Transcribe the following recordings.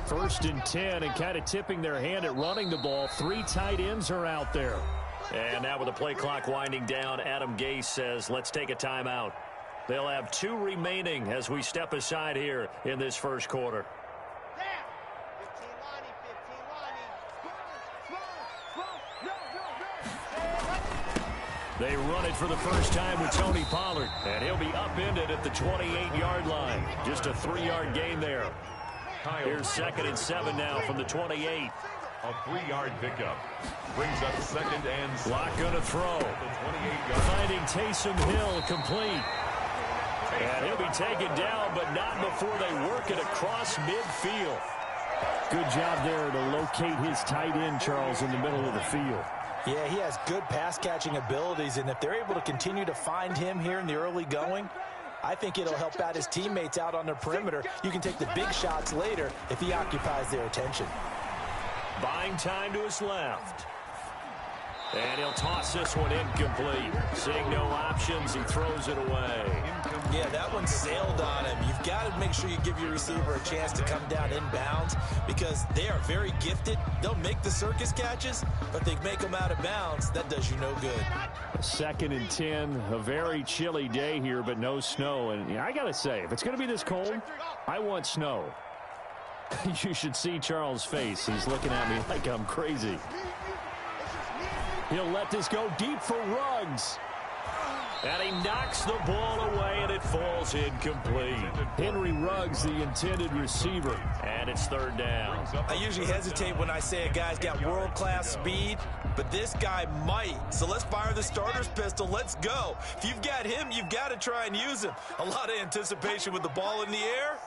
First and 10, and kind of tipping their hand at running the ball. 3 tight ends are out there. And now with the play clock winding down, Adam Gase says, let's take a timeout. They'll have 2 remaining as we step aside here in this first quarter. They run it for the first time with Tony Pollard, and he'll be upended at the 28-yard line. Just a 3-yard gain there. Here's 2nd and 7 now from the 28. A 3-yard pickup brings up 2nd and 7. Lock going to throw. Finding Taysom Hill complete. And he'll be taken down, but not before they work it across midfield. Good job there to locate his tight end, Charles, in the middle of the field. Yeah, he has good pass-catching abilities, and if they're able to continue to find him here in the early going, I think it'll help out his teammates out on the perimeter. You can take the big shots later if he occupies their attention. Buying time to his left. And he'll toss this one incomplete. Seeing no options, he throws it away. Yeah, that one sailed on him. You've got to make sure you give your receiver a chance to come down inbounds because they are very gifted. They'll make the circus catches, but they make them out of bounds. That does you no good. 2nd and 10, a very chilly day here, but no snow. And I got to say, if it's going to be this cold, I want snow. You should see Charles' face. He's looking at me like I'm crazy. He'll let this go deep for Ruggs. And he knocks the ball away, and it falls incomplete. Henry Ruggs, the intended receiver. And it's 3rd down. I usually hesitate when I say a guy's got world-class speed, but this guy might. So let's fire the starter's pistol. Let's go. If you've got him, you've got to try and use him. A lot of anticipation with the ball in the air,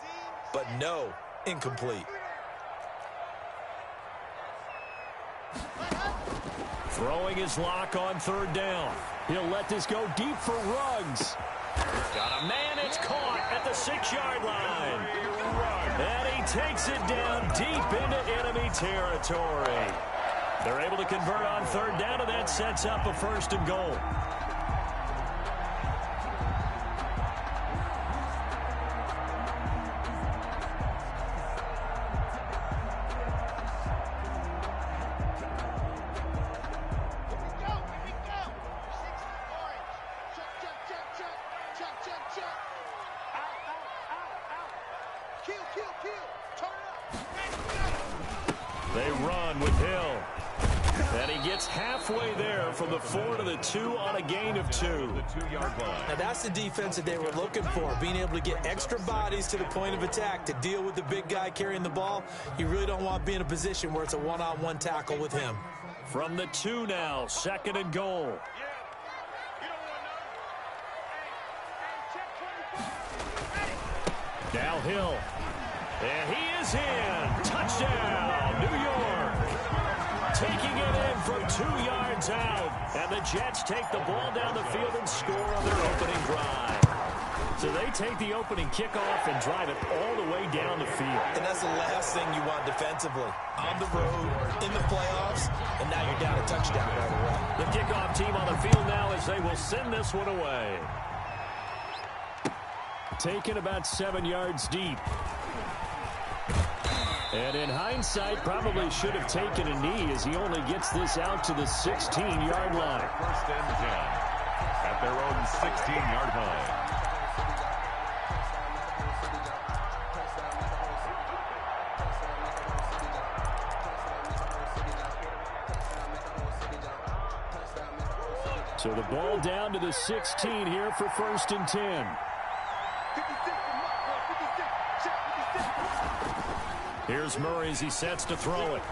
but no, incomplete. Throwing his lock on 3rd down. He'll let this go deep for Ruggs. Got a man, it's caught at the 6-yard line. And he takes it down deep into enemy territory. They're able to convert on 3rd down, and that sets up a 1st and goal. They run with Hill. And he gets halfway there from the 4 to the 2 on a gain of 2. The 2-yard line. Now that's the defense that they were looking for, being able to get extra bodies to the point of attack to deal with the big guy carrying the ball. You really don't want to be in a position where it's a one-on-one tackle with him. From the 2 now, 2nd and goal. Now Hill. And he is in. Touchdown, New York. Taking it in from 2 yards out. And the Jets take the ball down the field and score on their opening drive. So they take the opening kickoff and drive it all the way down the field. And that's the last thing you want defensively. On the road, in the playoffs, and now you're down a touchdown right away. The kickoff team on the field now as they will send this one away. Taken about 7 yards deep. And in hindsight, probably should have taken a knee as he only gets this out to the 16-yard line. 1st and 10 at their own 16-yard line. So the ball down to the 16 here for 1st and 10. Here's Murray as he sets to throw it.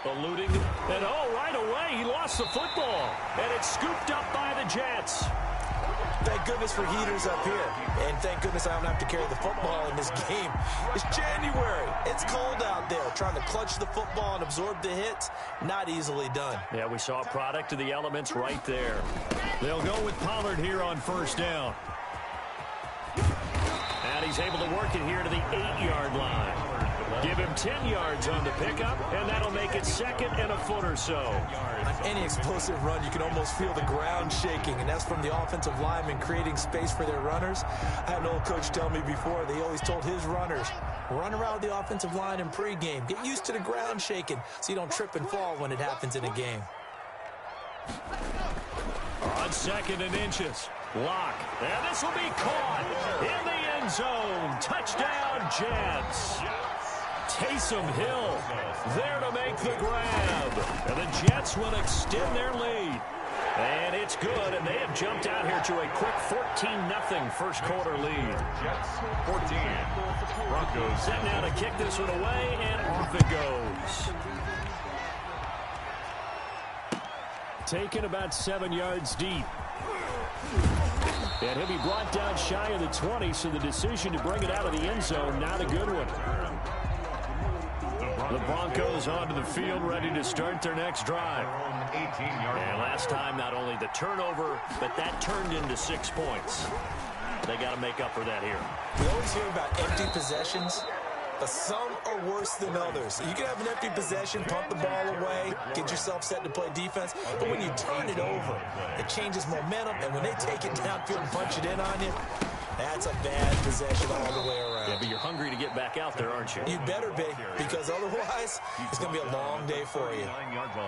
Eluding, and right away, he lost the football. And it's scooped up by the Jets. Thank goodness for heaters up here. And thank goodness I don't have to carry the football in this game. It's January. It's cold out there. Trying to clutch the football and absorb the hits, not easily done. Yeah, we saw a product of the elements right there. They'll go with Pollard here on 1st down. And he's able to work it here to the 8-yard line. Give him 10 yards on the pickup, and that'll make it second and a foot or so. On any explosive run, you can almost feel the ground shaking, and that's from the offensive linemen creating space for their runners. I had an old coach tell me before, they always told his runners, run around the offensive line in pregame. Get used to the ground shaking so you don't trip and fall when it happens in a game. On second and inches. Lock. And this will be caught in the end zone. Touchdown, Jets. Taysom Hill there to make the grab. And the Jets will extend their lead. And it's good, and they have jumped out here to a quick 14-0 first quarter lead. Jets 14. Broncos Set now to kick this one away, and off it goes. Taken about 7 yards deep. And he'll be brought down shy of the 20, so the decision to bring it out of the end zone, not a good one. The Broncos onto the field, ready to start their next drive. And last time, not only the turnover, but that turned into 6 points. They got to make up for that here. We always hear about empty possessions, but some are worse than others. You can have an empty possession, punt the ball away, get yourself set to play defense, but when you turn it over, it changes momentum, and when they take it downfield and punch it in on you, that's a bad possession all the way around. Yeah, but you're hungry to get back out there, aren't you? You better be, because otherwise, it's going to be a long day for you.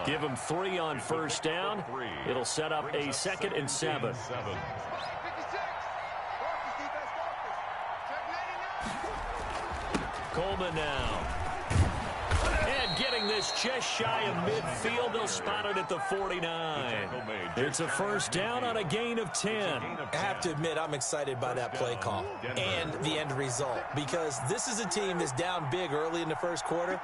Give them 3 on first down. It'll set up a 2nd and 7. Coleman now. And getting this just shy of midfield. They'll spot it at the 49. It's a first down on a gain of 10. I have to admit, I'm excited by that play call and the end result, because this is a team that's down big early in the first quarter,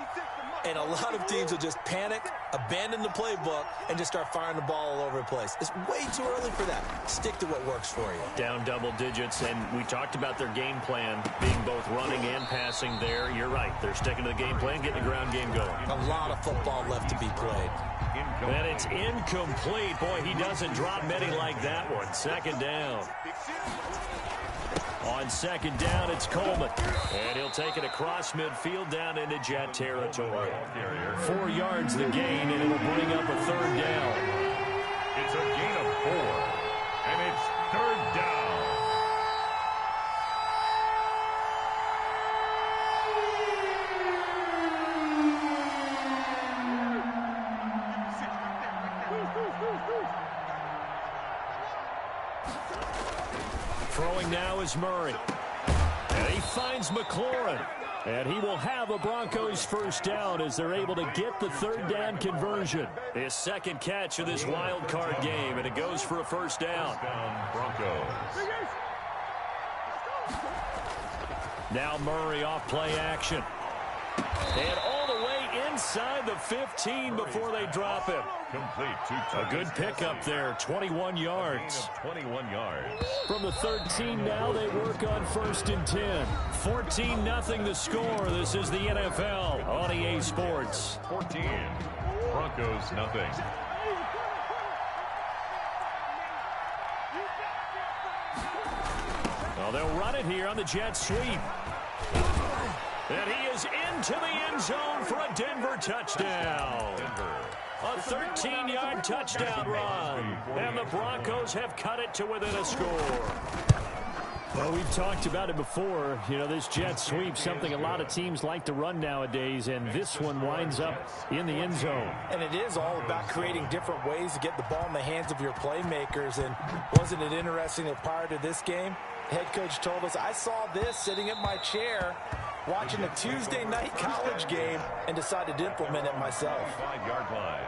and a lot of teams will just panic, abandon the playbook, and just start firing the ball all over the place. It's way too early for that. Stick to what works for you. Down double digits, and we talked about their game plan being both running and passing there. You're right. They're sticking to the game plan, getting the ground game going. A lot of football left to be played. And it's incomplete. Boy, he doesn't drop many like that one. Second down. On second down, it's Coleman. And he'll take it across midfield down into Jet territory. 4 yards the gain, and it'll bring up a third down. It's a gain of 4, and it's third down. Throwing now is Murray. And he finds McLaurin. And he will have a Broncos first down as they're able to get the third down conversion. His second catch of this wild card game, and it goes for a first down. Broncos. Now Murray off play action. And all the way inside the 15 before they drop him. Complete A good pickup there, 21 yards. 21 yards. From the 13 now, they work on 1st and 10. 14-0 the score. This is the NFL on EA Sports. 14. Broncos, nothing. Well, they'll run it here on the jet sweep. And he is into the end zone for a Denver touchdown. A 13-yard touchdown run. And the Broncos have cut it to within a score. Well, we've talked about it before. You know, this jet sweep, something a lot of teams like to run nowadays, and this one winds up in the end zone. And it is all about creating different ways to get the ball in the hands of your playmakers. And wasn't it interesting that prior to this game, the head coach told us, I saw this sitting in my chair watching a Tuesday night college game and decided to implement it myself. 5-yard line.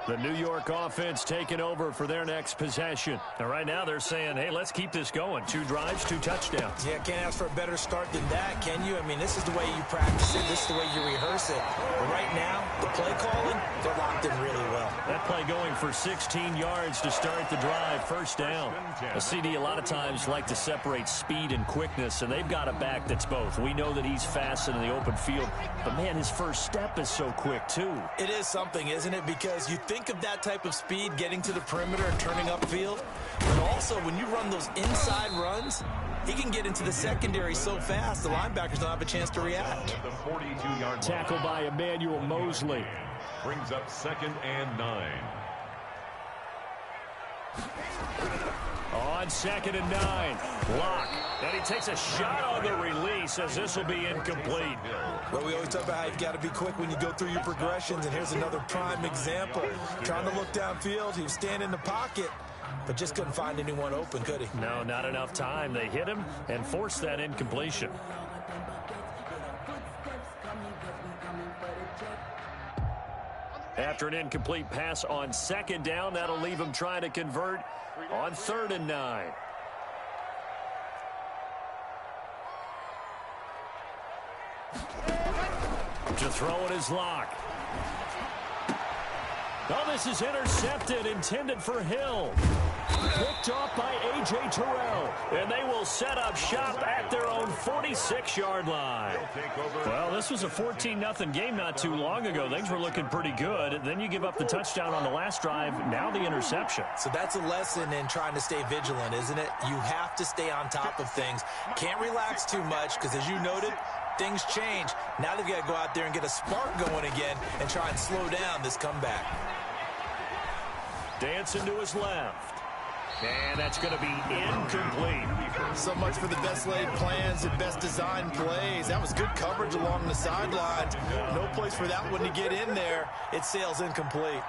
The New York offense taking over for their next possession. And right now they're saying, hey, let's keep this going. 2 drives, 2 touchdowns. Yeah, can't ask for a better start than that, can you? I mean, this is the way you practice it. This is the way you rehearse it. But right now, the play calling, they're locked in really well. That play going for 16 yards to start the drive. First down. A CD a lot of times like to separate speed and quickness, and they've got a back that's both. We know that he's fast in the open field, but, man, his first step is so quick, too. It is something, isn't it? Because you think of that type of speed getting to the perimeter and turning upfield. But also, when you run those inside runs, he can get into the secondary so fast, the linebackers don't have a chance to react. The 42-yard Tackle by Emmanuel Mosley. Brings up 2nd and 9. On 2nd and 9. Block. And he takes a shot on the release as this will be incomplete. Well, we always talk about how you've got to be quick when you go through your progressions, and here's another prime example. Trying to look downfield, he was standing in the pocket, but just couldn't find anyone open, could he? No, not enough time. They hit him and forced that incompletion. After an incomplete pass on 2nd down, that'll leave him trying to convert on 3rd and 9. To throw it is Locke. Oh, this is intercepted, intended for Hill. Picked off by A.J. Terrell. And they will set up shop at their own 46-yard line. Well, this was a 14-0 game not too long ago. Things were looking pretty good. Then you give up the touchdown on the last drive. Now the interception. So that's a lesson in trying to stay vigilant, isn't it? You have to stay on top of things. Can't relax too much because, as you noted, things change. Now they've got to go out there and get a spark going again and try and slow down this comeback. Dancing to his left. And that's going to be incomplete. So much for the best laid plans and best designed plays. That was good coverage along the sidelines. No place for that one to get in there. It sails incomplete.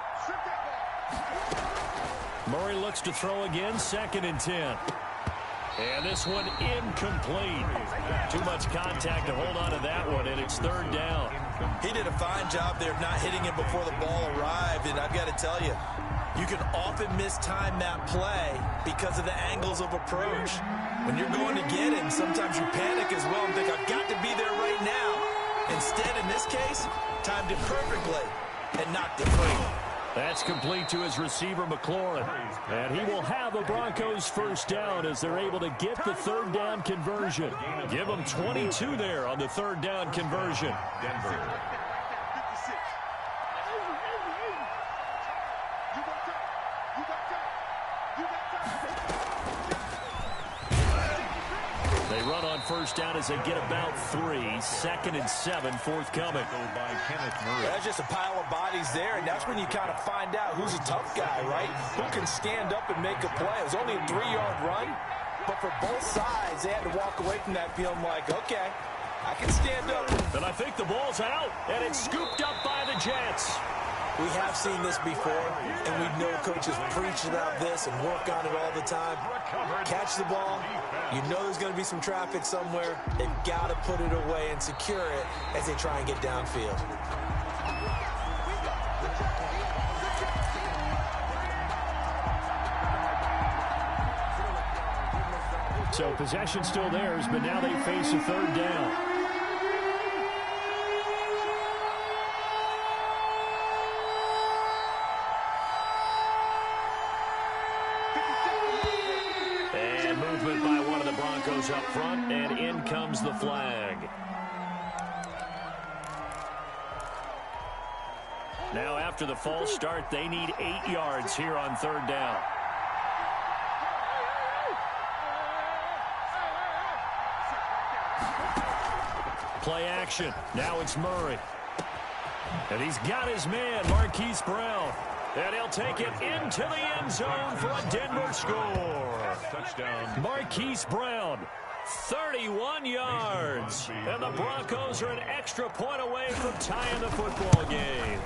Murray looks to throw again, 2nd and 10. And this one incomplete. Too much contact to hold on to that one, and it's 3rd down. He did a fine job there of not hitting him before the ball arrived, and I've got to tell you, you can often mistime that play because of the angles of approach. When you're going to get him, sometimes you panic as well and think, I've got to be there right now. Instead, in this case, timed it perfectly and knocked it free. That's complete to his receiver, McLaurin. And he will have the Broncos 1st down as they're able to get the 3rd down conversion. Give them 22 there on the 3rd down conversion. Denver. They run on 1st down as they get about 3. 2nd and 7, forthcoming. That's just a pile of bodies there, and that's when you kind of find out who's a tough guy, right? Who can stand up and make a play. It was only a 3-yard run, but for both sides, they had to walk away from that feeling like, okay, I can stand up. And I think the ball's out, and it's scooped up by the Jets. We have seen this before, and we know coaches preach about this and work on it all the time. Catch the ball. You know there's going to be some traffic somewhere. They've got to put it away and secure it as they try and get downfield. So possession still theirs, but now they face a 3rd down. Up front, and in comes the flag. Now after the false start, they need 8 yards here on 3rd down. Play action. Now it's Murray. And he's got his man, Marquise Brown. And he'll take it into the end zone for a Denver score. Touchdown. Marquise Brown, 31 yards. And the Broncos are an extra point away from tying the football game.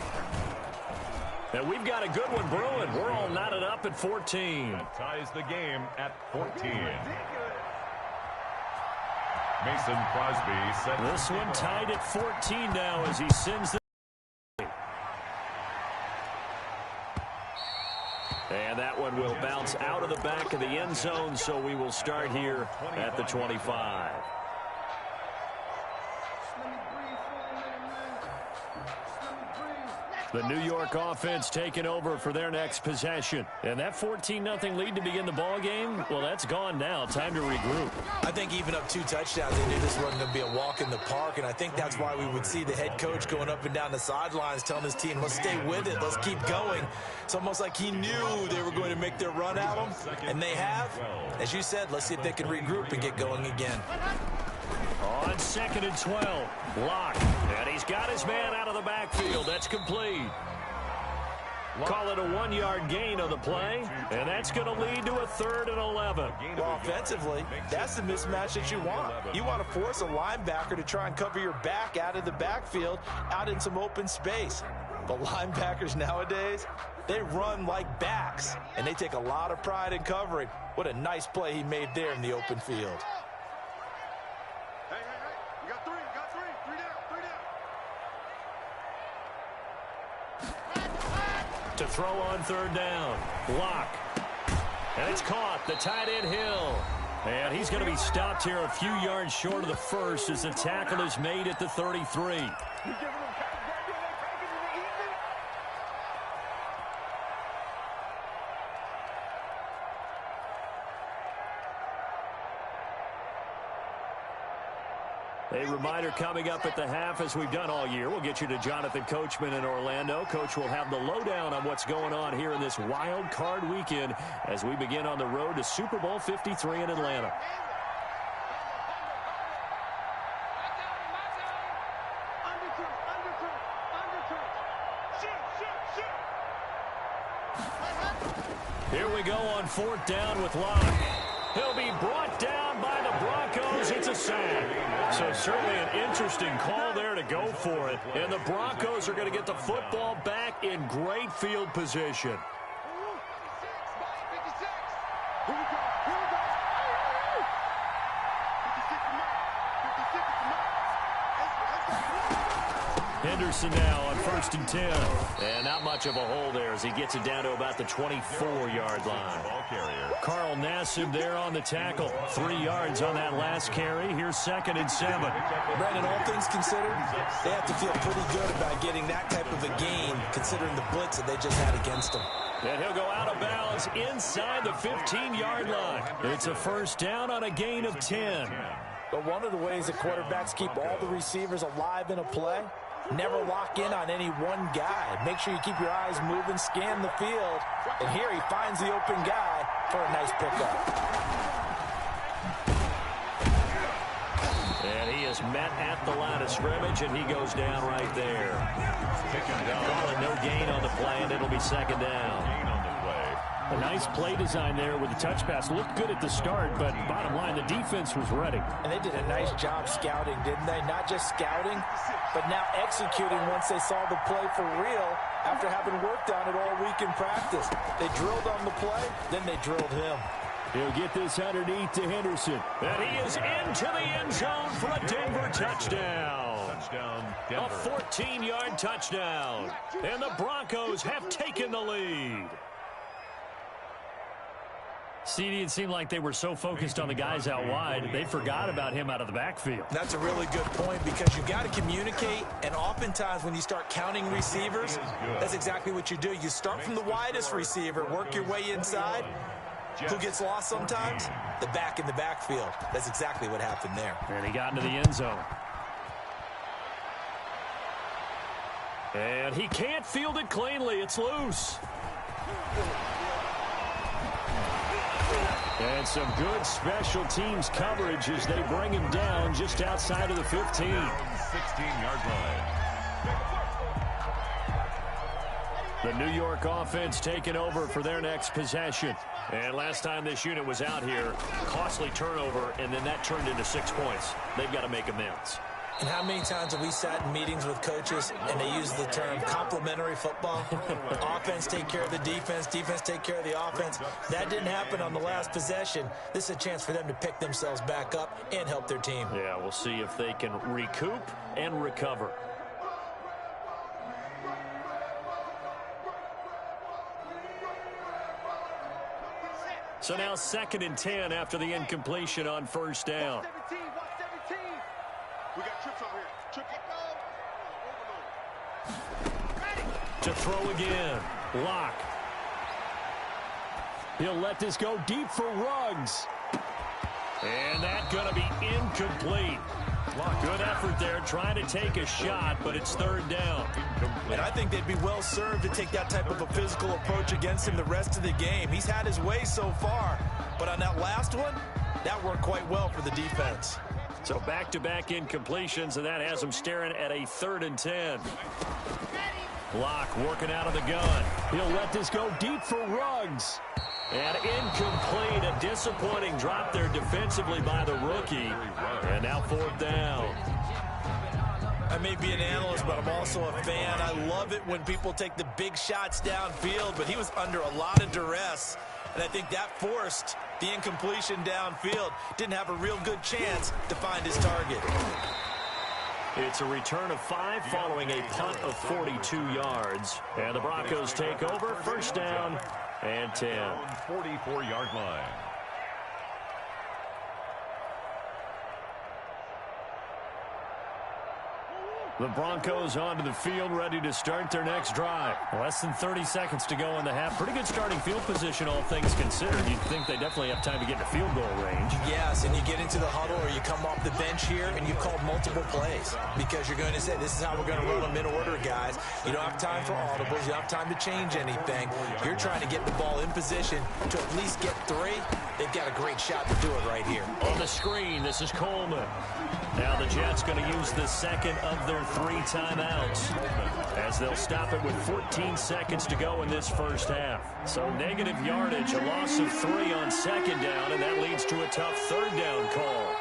And we've got a good one brewing. We're all knotted up at 14. That ties the game at 14. Mason Crosby sets This one tied at 14 now as he sends the... And that one will bounce out of the back of the end zone, so we will start here at the 25. The New York offense taking over for their next possession. And that 14-0 lead to begin the ball game, well, that's gone now. Time to regroup. I think even up 2 touchdowns, they knew this wasn't going to be a walk in the park, and I think that's why we would see the head coach going up and down the sidelines telling his team, let's stay with it, let's keep going. It's almost like he knew they were going to make their run at him, and they have. As you said, let's see if they can regroup and get going again. On 2nd and 12, Locke, and he's got his man out of the backfield. That's complete. Call it a 1-yard gain on the play, and that's going to lead to a 3rd and 11. Well, offensively, that's the mismatch that you want. You want to force a linebacker to try and cover your back out of the backfield, out in some open space. But linebackers nowadays, they run like backs, and they take a lot of pride in covering. What a nice play he made there in the open field. To throw on 3rd down. Block. And it's caught. The tight end Hill. And he's going to be stopped here a few yards short of the first as the tackle is made at the 33. A reminder coming up at the half, as we've done all year. We'll get you to Jonathan Coachman in Orlando. Coach will have the lowdown on what's going on here in this wild card weekend as we begin on the road to Super Bowl 53 in Atlanta. Here we go on 4th down with Locke. He'll be brought down by the Broncos. It's a sack. So certainly an interesting call there to go for it. And the Broncos are going to get the football back in great field position. Henderson now on 1st and 10. And not much of a hole there as he gets it down to about the 24-yard line. Carl Nassib there on the tackle. 3 yards on that last carry. Here's 2nd and 7. Brandon, all things considered, they have to feel pretty good about getting that type of a gain considering the blitz that they just had against them. And he'll go out of bounds inside the 15-yard line. It's a 1st down on a gain of 10. But one of the ways that quarterbacks keep all the receivers alive in a play, never lock in on any one guy. Make sure you keep your eyes moving, scan the field. And here he finds the open guy for a nice pickup. And he is met at the line of scrimmage, and he goes down right there. Calling no gain on the play, and it'll be 2nd down. A nice play design there with the touch pass. Looked good at the start, but bottom line, the defense was ready. And they did a nice job scouting, didn't they? Not just scouting, but now executing once they saw the play for real after having worked on it all week in practice. They drilled on the play, then they drilled him. He'll get this underneath to Henderson. And he is into the end zone for a Denver touchdown. A 14-yard touchdown. And the Broncos have taken the lead. CD, it seemed like they were so focused on the guys out wide, they forgot about him out of the backfield. That's a really good point because you've got to communicate, and oftentimes when you start counting receivers, that's exactly what you do. You start from the widest receiver, work your way inside. Who gets lost sometimes? The back in the backfield. That's exactly what happened there. And he got into the end zone. And he can't field it cleanly. It's loose. And some good special teams coverage as they bring him down just outside of the 15. 16-yard line. The New York offense taking over for their next possession. And last time this unit was out here, costly turnover, and then that turned into 6 points. They've got to make amends. And how many times have we sat in meetings with coaches and they use the term complementary football? Offense take care of the defense, defense take care of the offense. That didn't happen on the last possession. This is a chance for them to pick themselves back up and help their team. Yeah, we'll see if they can recoup and recover. So now 2nd and 10 after the incompletion on 1st down. We got trips over here. to throw again. Lock. He'll let this go deep for Ruggs. And that's going to be incomplete. Good effort there, trying to take a shot, but it's third down. And I think they'd be well served to take that type of a physical approach against him the rest of the game. He's had his way so far, but on that last one, that worked quite well for the defense. So back-to-back incompletions, and that has him staring at a 3rd and 10. Lock working out of the gun. He'll let this go deep for Ruggs. And incomplete, a disappointing drop there defensively by the rookie. And now 4th down. I may be an analyst, but I'm also a fan. I love it when people take the big shots downfield, but he was under a lot of duress. And I think that forced the incompletion downfield. Didn't have a real good chance to find his target. It's a return of 5 following a punt of 42 yards. And the Broncos take over, 1st down and 10. 44-yard line. The Broncos onto the field, ready to start their next drive. Less than 30 seconds to go in the half. Pretty good starting field position, all things considered. You'd think they definitely have time to get to field goal range. Yes, and you get into the huddle or you come off the bench here and you've called multiple plays because you're going to say, this is how we're going to run them in order, guys. You don't have time for audibles. You don't have time to change anything. You're trying to get the ball in position to at least get 3. They've got a great shot to do it right here. On the screen, this is Coleman. Now the Jets going to use the second of their 3 timeouts as they'll stop it with 14 seconds to go in this first half. So negative yardage, a loss of 3 on 2nd down, and that leads to a tough 3rd down call.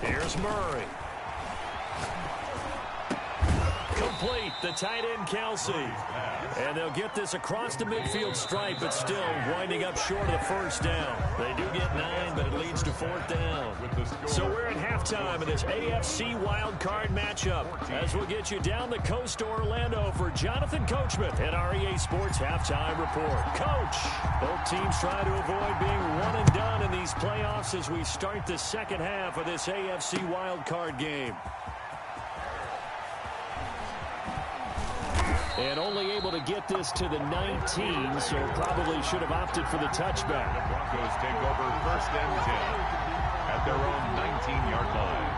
Here's Murray. Complete, the tight end Kelsey. And they'll get this across the midfield stripe, but still winding up short of the 1st down. They do get 9, but it leads to 4th down. So we're at halftime of this AFC wildcard matchup as we'll get you down the coast to Orlando for Jonathan Coachman at our EA Sports Halftime Report. Coach, both teams trying to avoid being one and done in these playoffs as we start the second half of this AFC wildcard game. And only able to get this to the 19, so probably should have opted for the touchback. The Broncos take over 1st and 10 at their own 19-yard line.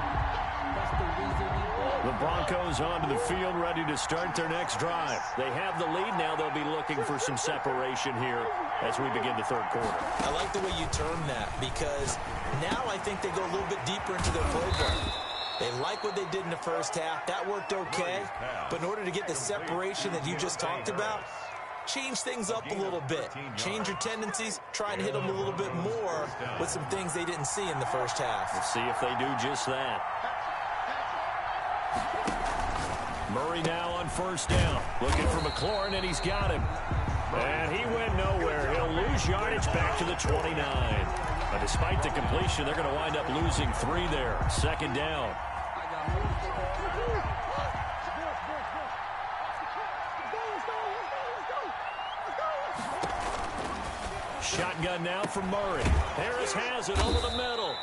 The Broncos onto the field, ready to start their next drive. They have the lead now. They'll be looking for some separation here as we begin the 3rd quarter. I like the way you term that because now I think they go a little bit deeper into their playbook. They like what they did in the first half. That worked okay. But in order to get the separation that you just talked about, change things up a little bit. Change your tendencies. Try and hit them a little bit more with some things they didn't see in the first half. Let's see if they do just that. Murray now on 1st down. Looking for McLaurin, and he's got him. And he went nowhere. He'll lose yardage back to the 29. But despite the completion, they're going to wind up losing 3 there. 2nd down. Shotgun now from Murray. Harris has it over the middle.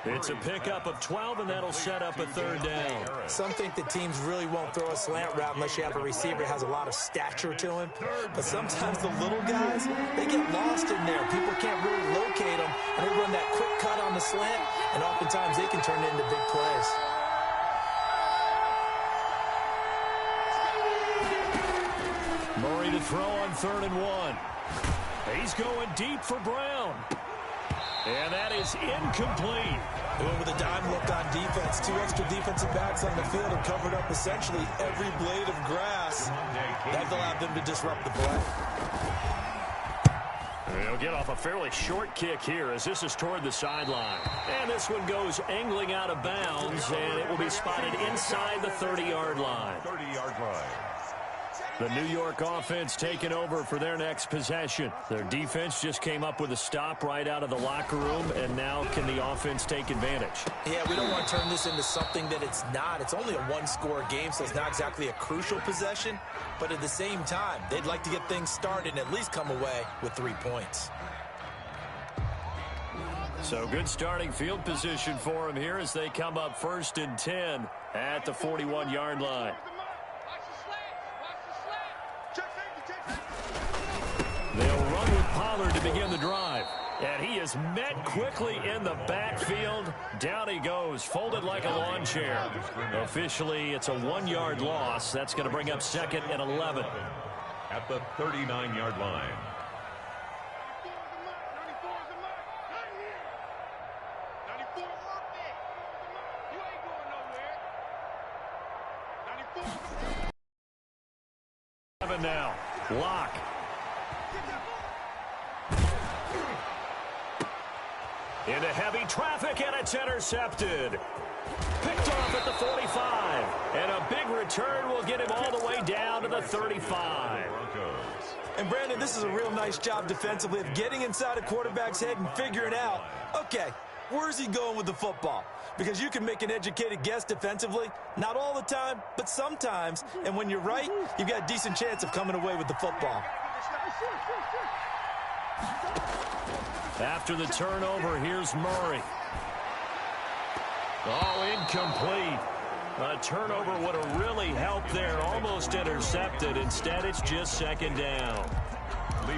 It's a pickup of 12, and that'll set up a 3rd down. Some think that teams really won't throw a slant route unless you have a receiver that has a lot of stature to him. But sometimes the little guys, they get lost in there. People can't really locate them, and they run that quick cut on the slant, and oftentimes they can turn it into big plays. Murray to throw on 3rd and 1. He's going deep for Brown. And that is incomplete. They went with a dime look on defense. 2 extra defensive backs on the field and covered up essentially every blade of grass. That allowed them to disrupt the play. They'll get off a fairly short kick here as this is toward the sideline. And this one goes angling out of bounds, and it will be spotted inside the 30-yard line. 30-yard line. The New York offense taking over for their next possession. Their defense just came up with a stop right out of the locker room, and now can the offense take advantage? Yeah, we don't want to turn this into something that it's not. It's only a one-score game, so it's not exactly a crucial possession. But at the same time, they'd like to get things started and at least come away with 3 points. So good starting field position for them here as they come up 1st and 10 at the 41-yard line. They'll run with Pollard to begin the drive. And he is met quickly in the backfield. Down he goes, folded like a lawn chair. Officially, it's a 1-yard loss. That's going to bring up 2nd and 11. At the 39-yard line. Now, Locke. Into heavy traffic, and it's intercepted. Picked off at the 45. And a big return will get him all the way down to the 35. And, Brandon, this is a real nice job defensively of getting inside a quarterback's head and figuring out, okay, where's he going with the football? Because you can make an educated guess defensively. Not all the time, but sometimes. And when you're right, you've got a decent chance of coming away with the football. After the turnover, here's Murray. Oh, incomplete. A turnover would have really helped there. Almost intercepted. Instead, it's just 2nd down.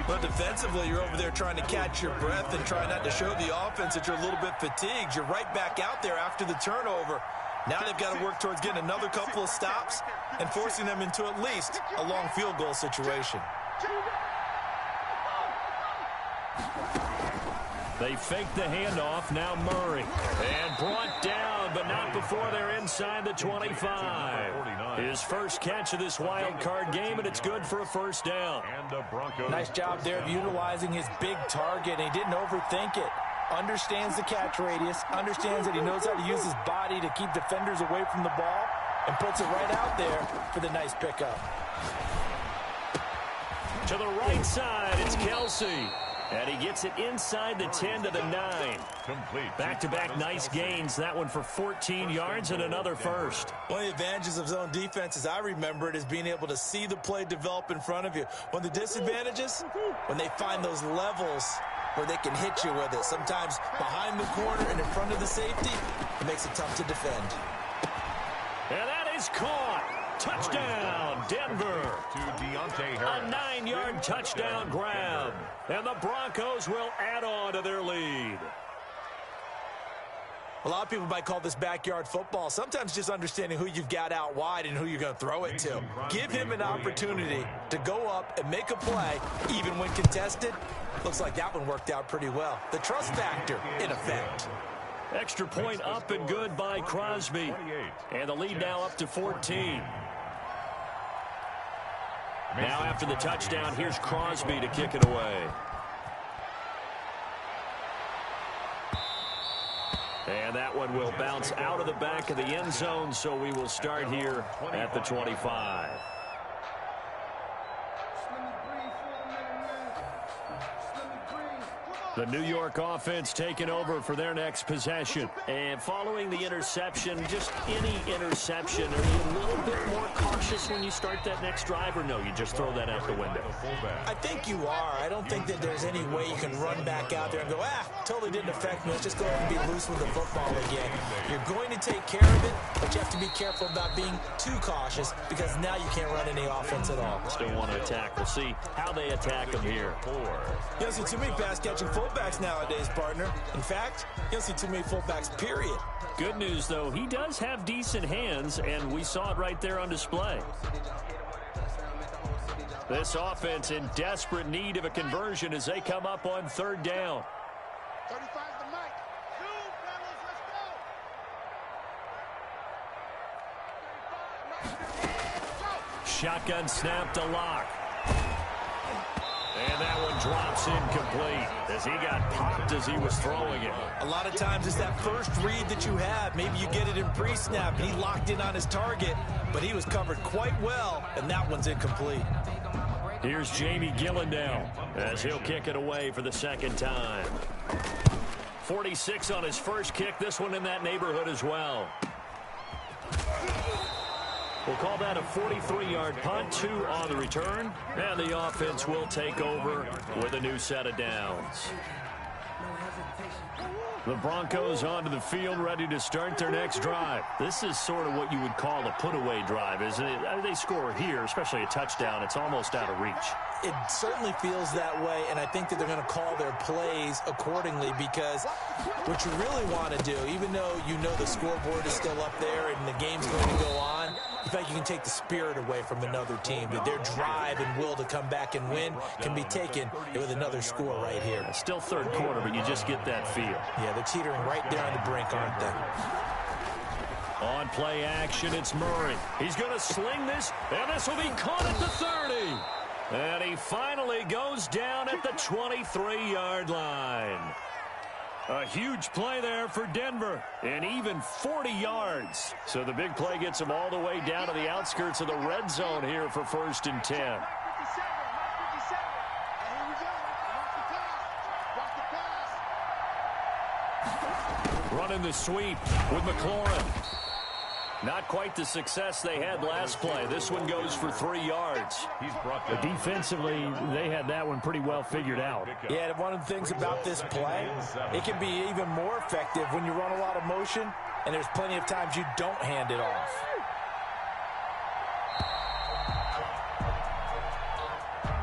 But defensively, you're over there trying to catch your breath and try not to show the offense that you're a little bit fatigued. You're right back out there after the turnover. Now they've got to work towards getting another couple of stops and forcing them into at least a long field goal situation. They fake the handoff. Now Murray. And brought down, but not before they're inside the 25. His first catch of this wild card game, and it's good for a 1st down. Nice job there of utilizing his big target, and he didn't overthink it. Understands the catch radius, understands that he knows how to use his body to keep defenders away from the ball, and puts it right out there for the nice pickup. To the right side, it's Kelsey. And he gets it inside the 10 to the 9. Back-to-back nice gains. That one for 14 yards and another first. One of the advantages of zone defense, as I remember it, is being able to see the play develop in front of you. One of the disadvantages, when they find those levels where they can hit you with it. Sometimes behind the corner and in front of the safety, it makes it tough to defend. And that is caught. Touchdown, Denver. A 9-yard touchdown grab. And the Broncos will add on to their lead. A lot of people might call this backyard football. Sometimes just understanding who you've got out wide and who you're going to throw it to. Give him an opportunity to go up and make a play, even when contested. Looks like that one worked out pretty well. The trust factor in effect. Extra point up and good by Crosby. And the lead now up to 14. Now after the touchdown, here's Crosby to kick it away. And that one will bounce out of the back of the end zone, so we will start here at the 25. The New York offense taking over for their next possession. And following the interception, just any interception, are you a little bit more cautious when you start that next drive, or no, you just throw that out the window? I think you are. I don't think that there's any way you can run back out there and go, totally didn't affect me. Let's just go ahead and be loose with the football again. You're going to take care of it, but you have to be careful about being too cautious because now you can't run any offense at all. Still want to attack. We'll see how they attack them here. You don't see too many pass-catching fullbacks nowadays, partner. In fact, you don't see too many fullbacks, period. Good news, though, he does have decent hands, and we saw it right there on display. This offense in desperate need of a conversion as they come up on 3rd down. 35 the mic. Shotgun snap to Locke. And that one drops incomplete as he got popped as he was throwing it. A lot of times it's that first read that you have. Maybe you get it in pre-snap, and he locked in on his target, but he was covered quite well, and that one's incomplete. Here's Jamie Gillendow as he'll kick it away for the second time. 46 on his first kick. This one in that neighborhood as well. We'll call that a 43-yard punt, 2 on the return, and the offense will take over with a new set of downs. The Broncos onto the field, ready to start their next drive. This is sort of what you would call a put-away drive, isn't it? They score here, especially a touchdown. It's almost out of reach. It certainly feels that way, and I think that they're going to call their plays accordingly, because what you really want to do, even though you know the scoreboard is still up there and the game's going to go on, in fact, you can take the spirit away from another team. That their drive and will to come back and win can be taken with another score right here. It's still third quarter, but you just get that feel. Yeah, they're teetering right there on the brink, aren't they? On play action, it's Murray. He's going to sling this, and this will be caught at the 30. And he finally goes down at the 23-yard line. A huge play there for Denver, and even 40 yards. So the big play gets him all the way down to the outskirts of the red zone here for 1st and 10. Running the sweep with McLaurin. Not quite the success they had last play. This one goes for 3 yards. But defensively, they had that one pretty well figured out. Yeah, one of the things about this play, it can be even more effective when you run a lot of motion, and there's plenty of times you don't hand it off.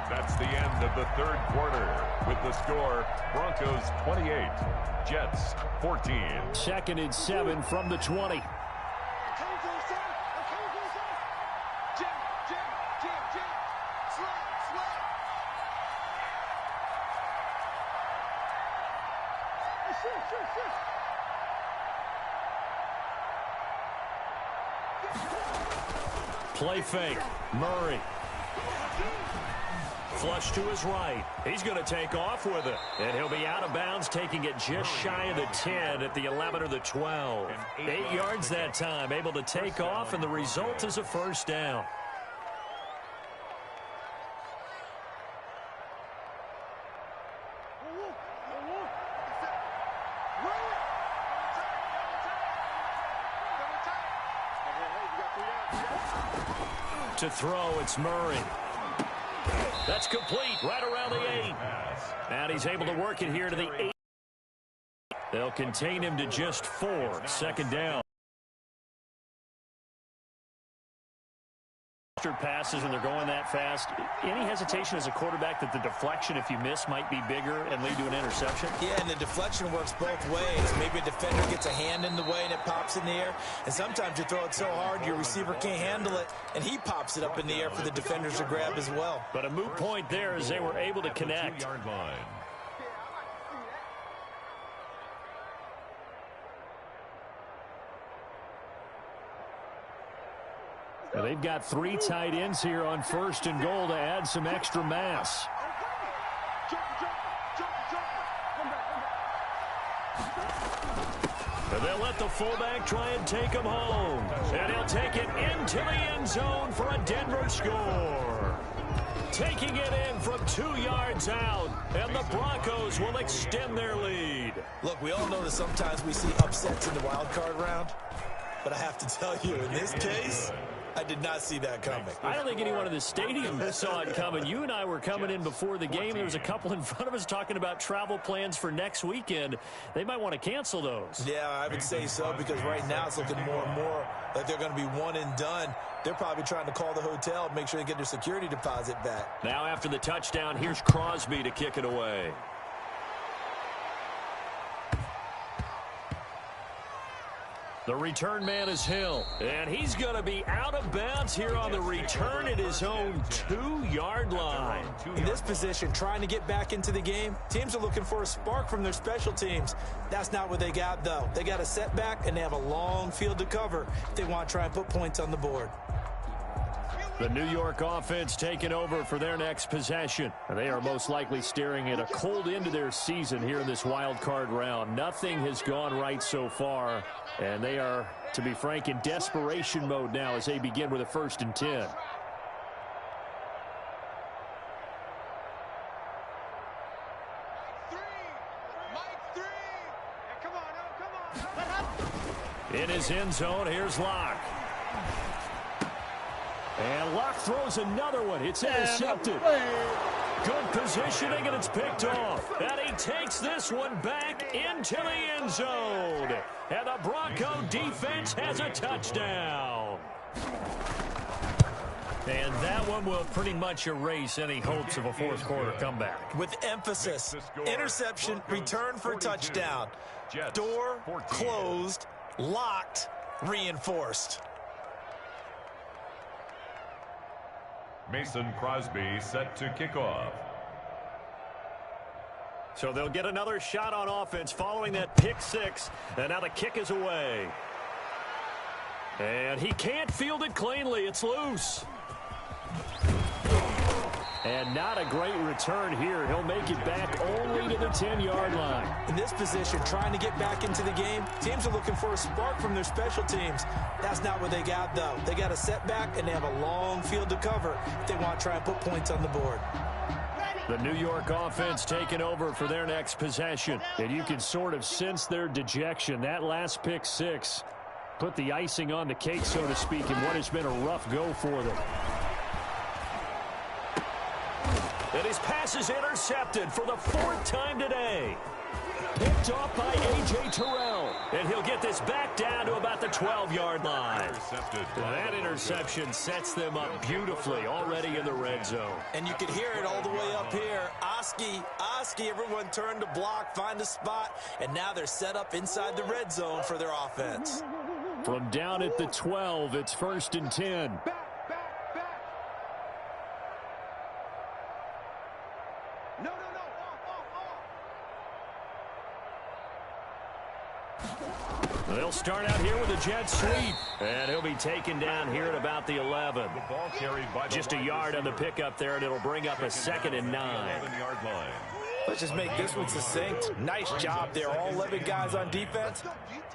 That's the end of the third quarter. With the score, Broncos 28, Jets 14. 2nd and 7 from the 20. Play fake. Murray. Flush to his right. He's going to take off with it. And he'll be out of bounds, taking it just shy of the 10 at the 11 or the 12. 8 yards that time, able to take off, and the result is a first down. To throw, it's Murray. That's complete, right around the 8. And he's able to work it here to the 8. They'll contain him to just 4. 2nd down. Passes when they're going that fast. Any hesitation as a quarterback that the deflection, if you miss, might be bigger and lead to an interception? Yeah, and the deflection works both ways. Maybe a defender gets a hand in the way and it pops in the air. And sometimes you throw it so hard your receiver can't handle it, and he pops it up in the air for the defenders to grab as well. But a moot point there as they were able to connect. Now they've got 3 tight ends here on 1st and goal to add some extra mass. And they'll let the fullback try and take him home. And he'll take it into the end zone for a Denver score. Taking it in from 2 yards out, and the Broncos will extend their lead. Look, we all know that sometimes we see upsets in the wild card round, but I have to tell you, in this case, I did not see that coming. I don't think anyone in the stadium saw it coming. You and I were coming in before the game. There was a couple in front of us talking about travel plans for next weekend. They might want to cancel those. Yeah, I would say so, because right now it's looking more and more like they're going to be one and done. They're probably trying to call the hotel, make sure they get their security deposit back. Now after the touchdown, here's Crosby to kick it away. The return man is Hill, and he's going to be out of bounds here on the return at his own 2-yard line. In this position, trying to get back into the game, teams are looking for a spark from their special teams. That's not what they got, though. They got a setback, and they have a long field to cover if they want to try and put points on the board. The New York offense taking over for their next possession. And they are most likely staring at a cold end to their season here in this wild card round. Nothing has gone right so far. And they are, to be frank, in desperation mode now as they begin with a 1st and 10. In his end zone, here's Locke. And Locke throws another one. It's intercepted. Good positioning, and it's picked off. And he takes this one back into the end zone. And the Bronco defense has a touchdown. And that one will pretty much erase any hopes of a fourth-quarter comeback. With emphasis, interception, return for touchdown. Door closed, locked, reinforced. Mason Crosby set to kick off. So they'll get another shot on offense following that pick 6. And now the kick is away. And he can't field it cleanly. It's loose. And not a great return here. He'll make it back only to the 10-yard line. In this position, trying to get back into the game, teams are looking for a spark from their special teams. That's not what they got, though. They got a setback, and they have a long field to cover if they want to try and put points on the board. The New York offense taking over for their next possession. And you can sort of sense their dejection. That last pick 6 put the icing on the cake, so to speak, in what has been a rough go for them. And his pass is intercepted for the 4th time today. Picked off by A.J. Terrell. And he'll get this back down to about the 12-yard line. That interception sets them up beautifully already in the red zone. And you can hear it all the way up here. Oski, everyone turned to block, find a spot, and now they're set up inside the red zone for their offense. From down at the 12, it's 1st and 10. They'll start out here with a jet sweep. And he'll be taken down here at about the 11. Just a yard on the pickup there, and it'll bring up a 2nd and 9. Let's just make this one succinct. Nice job there. All 11 guys on defense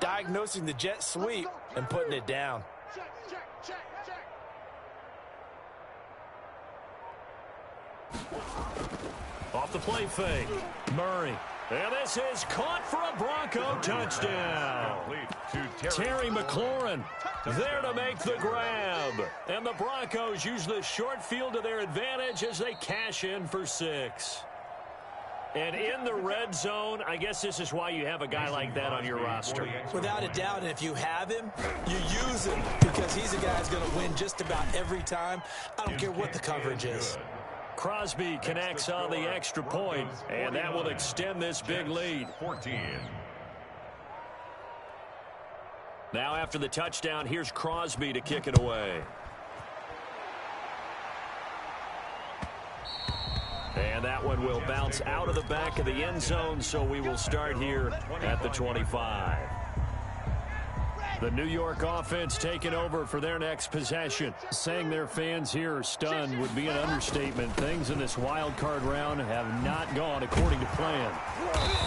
diagnosing the jet sweep and putting it down. Off the play fake. Murray. And this is caught for a Bronco touchdown. Terry McLaurin there to make the grab. And the Broncos use the short field to their advantage as they cash in for 6. And in the red zone, I guess this is why you have a guy like that on your roster. Without a doubt, and if you have him, you use him because he's a guy who's going to win just about every time. I don't care what the coverage is. Crosby connects on the extra point, and that will extend this big lead. 14. Now after the touchdown, here's Crosby to kick it away. And that one will bounce out of the back of the end zone, so we will start here at the 25. The New York offense taking over for their next possession. Saying their fans here are stunned would be an understatement. Things in this wild card round have not gone according to plan.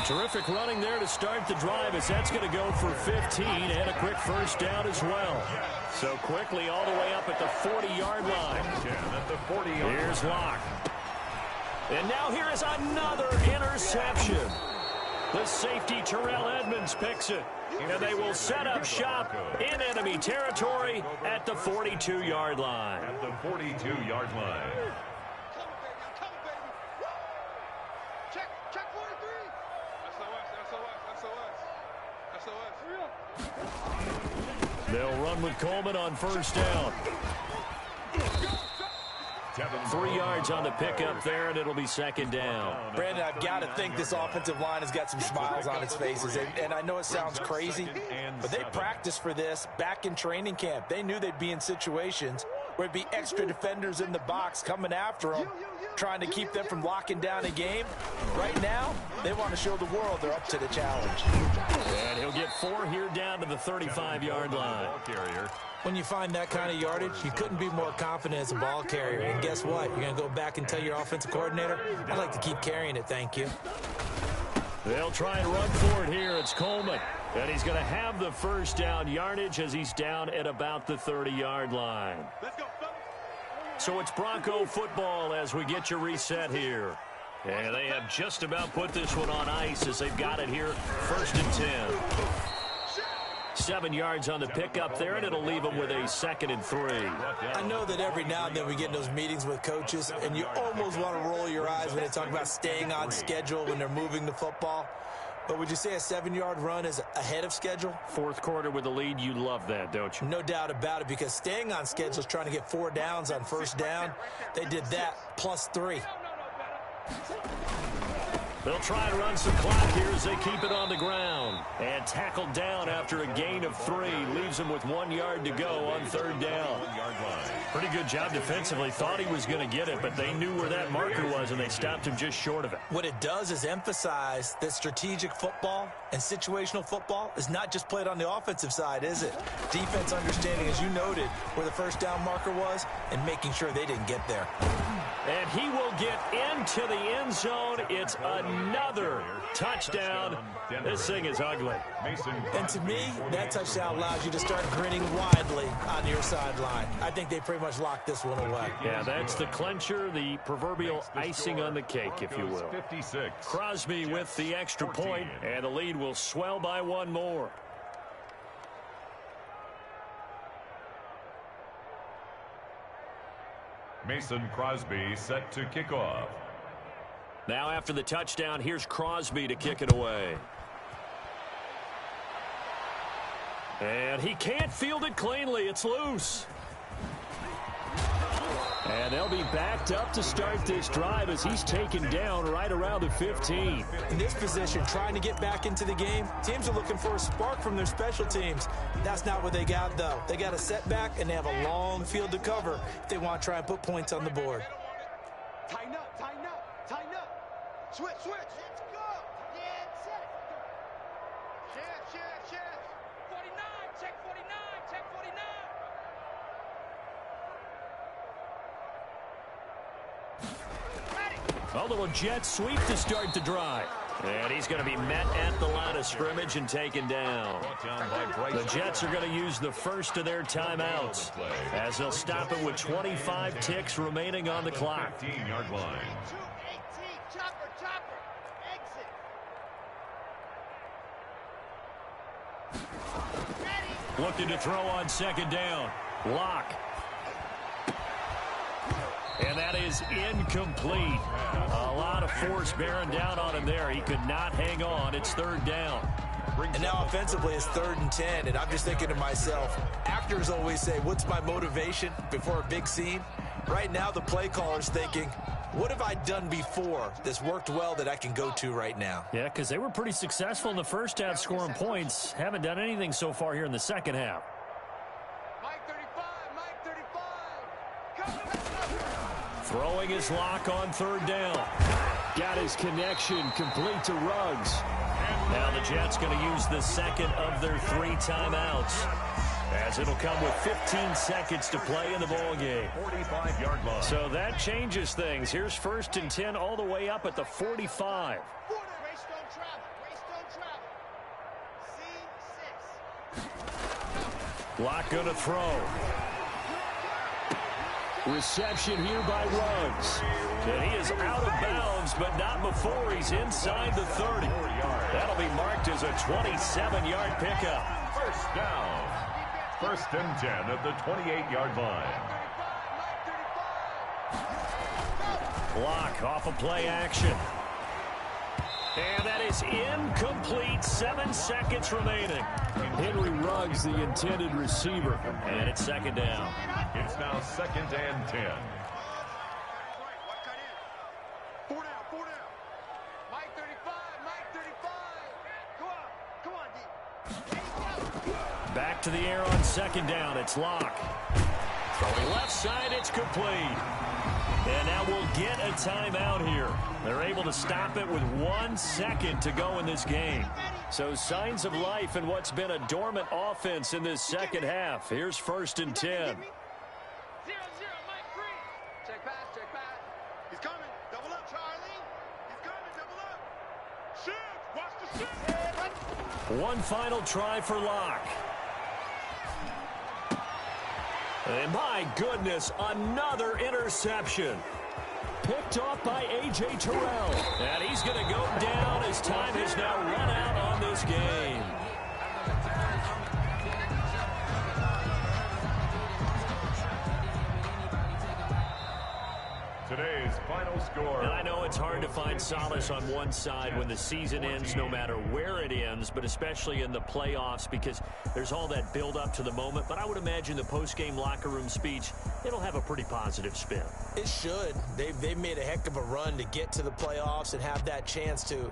Terrific running there to start the drive, as that's going to go for 15 and a quick 1st down as well. So quickly all the way up at the 40-yard line. Here's Locke. And now here is another interception. The safety Terrell Edmonds picks it. And they will set up shop in enemy territory at the 42-yard line. At the 42-yard line. Check 43. SOS. They'll run with Coleman on 1st down. 3 yards on the pickup there, and it'll be second down. Brandon, I've got to think this offensive line has got some smiles on its faces. And I know it sounds crazy, but they practiced for this back in training camp. They knew they'd be in situations where it'd be extra defenders in the box coming after them, trying to keep them from locking down a game. Right now, they want to show the world they're up to the challenge. And he'll get 4 here down to the 35-yard line. When you find that kind of yardage, you couldn't be more confident as a ball carrier. And guess what? You're going to go back and tell your offensive coordinator, I'd like to keep carrying it, thank you. They'll try and run for it here. It's Coleman. And he's going to have the first down yardage as he's down at about the 30-yard line. So it's Bronco football as we get you reset here. And they have just about put this one on ice as they've got it here. 1st and 10. 7 yards on the pickup there, and it'll leave them with a 2nd and 3. I know that every now and then we get in those meetings with coaches, and you almost want to roll your eyes when they talk about staying on schedule when they're moving the football. But would you say a 7-yard run is ahead of schedule? 4th quarter with the lead, you love that, don't you? No doubt about it, because staying on schedule is trying to get 4 downs on 1st down. They did that plus 3. They'll try and run some clock here as they keep it on the ground. And tackled down after a gain of 3. Leaves them with 1 yard to go on 3rd down. Pretty good job defensively. Thought he was going to get it, but they knew where that marker was, and they stopped him just short of it. What it does is emphasize that strategic football and situational football is not just played on the offensive side, is it? Defense understanding, as you noted, where the 1st down marker was and making sure they didn't get there. And he will get into the end zone. It's another touchdown. This thing is ugly. And to me, that touchdown allows you to start grinning widely on your sideline. I think they pretty much locked this one away. Yeah, that's the clincher, the proverbial icing on the cake, if you will. Crosby with the extra point, and the lead will swell by 1 more. Mason Crosby set to kick off. Now after the touchdown, here's Crosby to kick it away. And he can't field it cleanly. It's loose. And they'll be backed up to start this drive as he's taken down right around the 15. In this position, trying to get back into the game, teams are looking for a spark from their special teams. That's not what they got, though. They got a setback, and they have a long field to cover if they want to try and put points on the board. Tighten up, tighten up, tighten up. Switch, switch. Let's go. Yeah, set. Share. 49, check 49, check 49. A little jet sweep to start the drive. And he's going to be met at the line of scrimmage and taken down. The Jets are going to use the first of their timeouts as they'll stop it with 25 ticks remaining on the clock. 15-yard line. 2-18, chopper, exit. Ready. Looking to throw on 2nd down. Lock. And that is incomplete. A lot of force bearing down on him there. He could not hang on. It's 3rd down. And now offensively it's 3rd and 10, and I'm just thinking to myself, actors always say, what's my motivation before a big scene? Right now the play caller's thinking, what have I done before that's worked well that I can go to right now? Yeah, because they were pretty successful in the first half scoring points. Haven't done anything so far here in the second half. Mike 35. Throwing his lock on 3rd down. Got his connection complete to Ruggs. Now the Jets going to use the 2nd of their 3 timeouts, as it'll come with 15 seconds to play in the ball game. 45-yard line. So that changes things. Here's 1st and 10 all the way up at the 45. Race don't travel. C6. Lock going to throw. Reception here by Ruggs. And he is out of bounds, but not before he's inside the 30. That'll be marked as a 27-yard pickup. 1st down. 1st and 10 at the 28-yard line. Block off of play action. And that is incomplete. 7 seconds remaining. Henry Ruggs, the intended receiver. And it's 2nd down. It's now 2nd and 10. back to the air on second down. It's Locke. Throwing left side, it's complete. And now we'll get a timeout here. They're able to stop it with 1 second to go in this game. So signs of life in what's been a dormant offense in this second half. Here's 1st and 10. 0-0, Mike free. Check pass, check pass. He's coming. Double up, Charlie. He's coming, double up. Shoot, watch the shoot. One final try for Locke. And my goodness, another interception. Picked off by A.J. Terrell. And he's going to go down as time has now run out on this game. Today's final score. And I know it's hard to find solace on one side when the season ends, no matter where it ends, but especially in the playoffs because there's all that build up to the moment. But I would imagine the post-game locker room speech, it'll have a pretty positive spin. It should. They've made a heck of a run to get to the playoffs and have that chance to